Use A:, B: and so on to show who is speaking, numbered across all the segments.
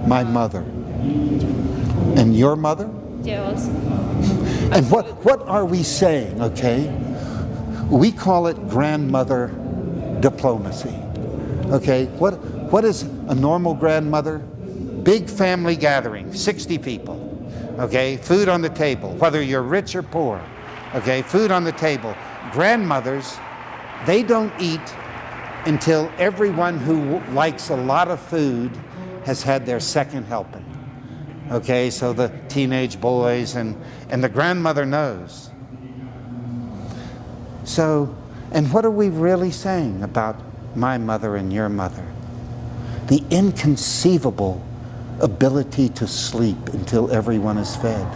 A: My mother. And your mother?
B: Yeah, also.
A: And what are we saying, okay? We call it grandmother diplomacy. Okay, what is a normal grandmother? Big family gathering, 60 people. Okay, food on the table, whether you're rich or poor. Okay, food on the table. Grandmothers, they don't eat until everyone who likes a lot of food has had their second helping. Okay, so the teenage boys and the grandmother knows. So, and what are we really saying about my mother and your mother? The inconceivable ability to sleep until everyone is fed.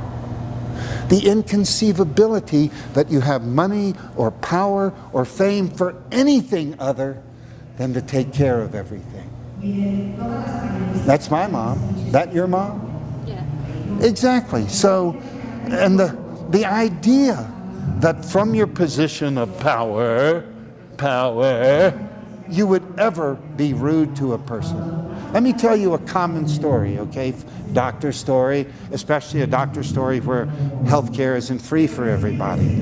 A: The inconceivability that you have money or power or fame for anything other than to take care of everything. That's my mom. That your mom?
B: Yeah.
A: Exactly. So, and the idea that from your position of power, you would ever be rude to a person. Let me tell you a common story, okay? Doctor story, especially a doctor story where healthcare isn't free for everybody.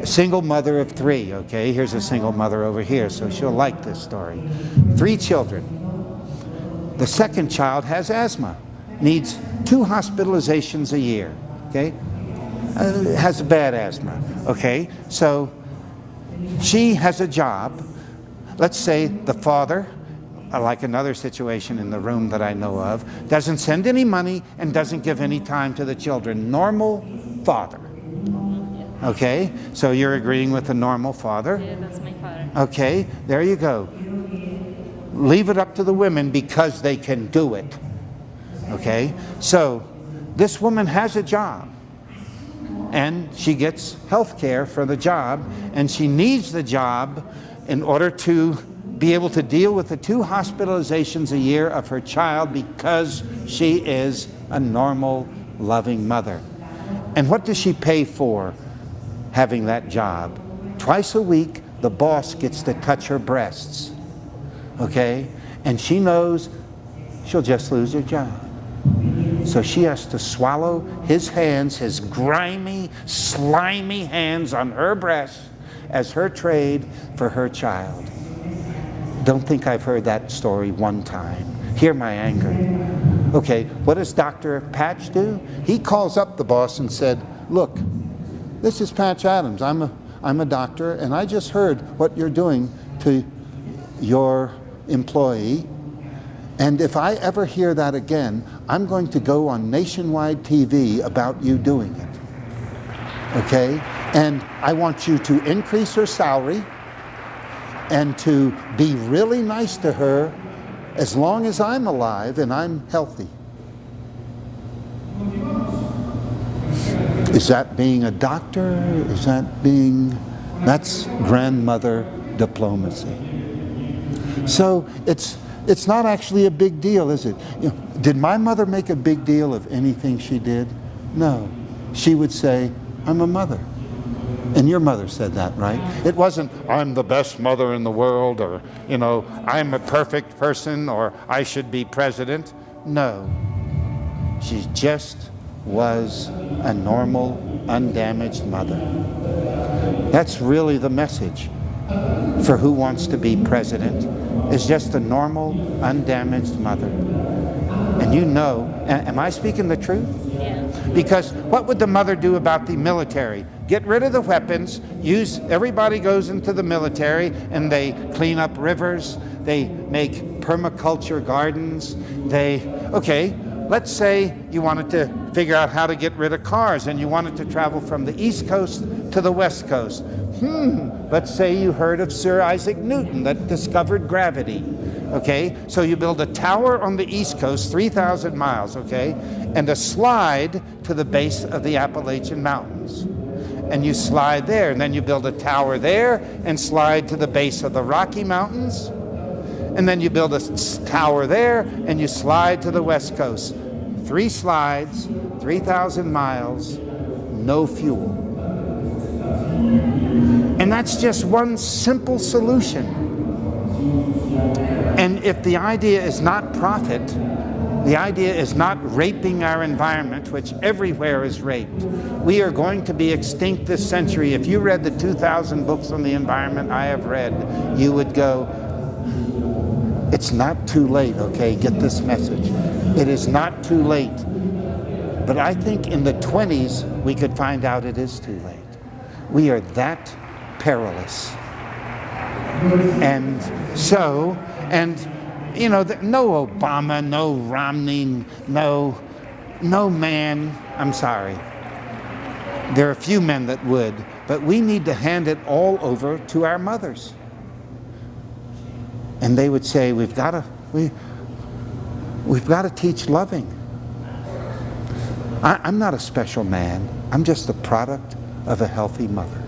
A: A single mother of 3, okay? Here's a single mother over here, so she'll like this story. 3 children. The second child has asthma, needs 2 hospitalizations a year, okay? Has a bad asthma, okay? So she has a job. Let's say the father, like another situation in the room that I know of, doesn't send any money and doesn't give any time to the children. Normal father. Okay, so you're agreeing with the normal father?
B: Yeah, that's my father.
A: Okay, there you go. Leave it up to the women because they can do it. Okay, so this woman has a job and she gets health care for the job, and she needs the job in order to be able to deal with the 2 hospitalizations a year of her child because she is a normal, loving mother. And what does she pay for having that job? Twice a week, the boss gets to touch her breasts, okay? And she knows she'll just lose her job. So she has to swallow his hands, his grimy, slimy hands on her breasts as her trade for her child. Don't think I've heard that story one time. Hear my anger. Okay, what does Dr. Patch do? He calls up the boss and said, look, this is Patch Adams. I'm a doctor, and I just heard what you're doing to your employee. And if I ever hear that again, I'm going to go on nationwide TV about you doing it. Okay? And I want you to increase her salary and to be really nice to her as long as I'm alive and I'm healthy. Is that being a doctor? Is that being... That's grandmother diplomacy. So it's not actually a big deal, is it? You know, did my mother make a big deal of anything she did? No. She would say, I'm a mother. And your mother said that, right? It wasn't, I'm the best mother in the world, or, you know, I'm a perfect person, or I should be president. No. She just was a normal, undamaged mother. That's really the message for who wants to be president, is just a normal, undamaged mother. And you know, am I speaking the truth?
B: Yeah.
A: Because what would the mother do about the military? Get rid of the weapons, everybody goes into the military and they clean up rivers, they make permaculture gardens, okay, let's say you wanted to figure out how to get rid of cars and you wanted to travel from the East Coast to the West Coast. Let's say you heard of Sir Isaac Newton that discovered gravity. Okay, so you build a tower on the East Coast, 3,000 miles, okay, and a slide to the base of the Appalachian Mountains. And you slide there, and then you build a tower there and slide to the base of the Rocky Mountains. And then you build a tower there and you slide to the West Coast. 3 slides, 3,000 miles, no fuel. And that's just one simple solution. And if the idea is not profit, The idea is not raping our environment, which everywhere is raped. We are going to be extinct this century. If you read the 2,000 books on the environment I have read, you would go, it's not too late, okay? Get this message. It is not too late. But I think in the 20s, we could find out it is too late. We are that perilous. And so, you know, no Obama, no Romney, no man, I'm sorry. There are a few men that would, but we need to hand it all over to our mothers. And they would say, we've got to teach loving. I'm not a special man. I'm just the product of a healthy mother.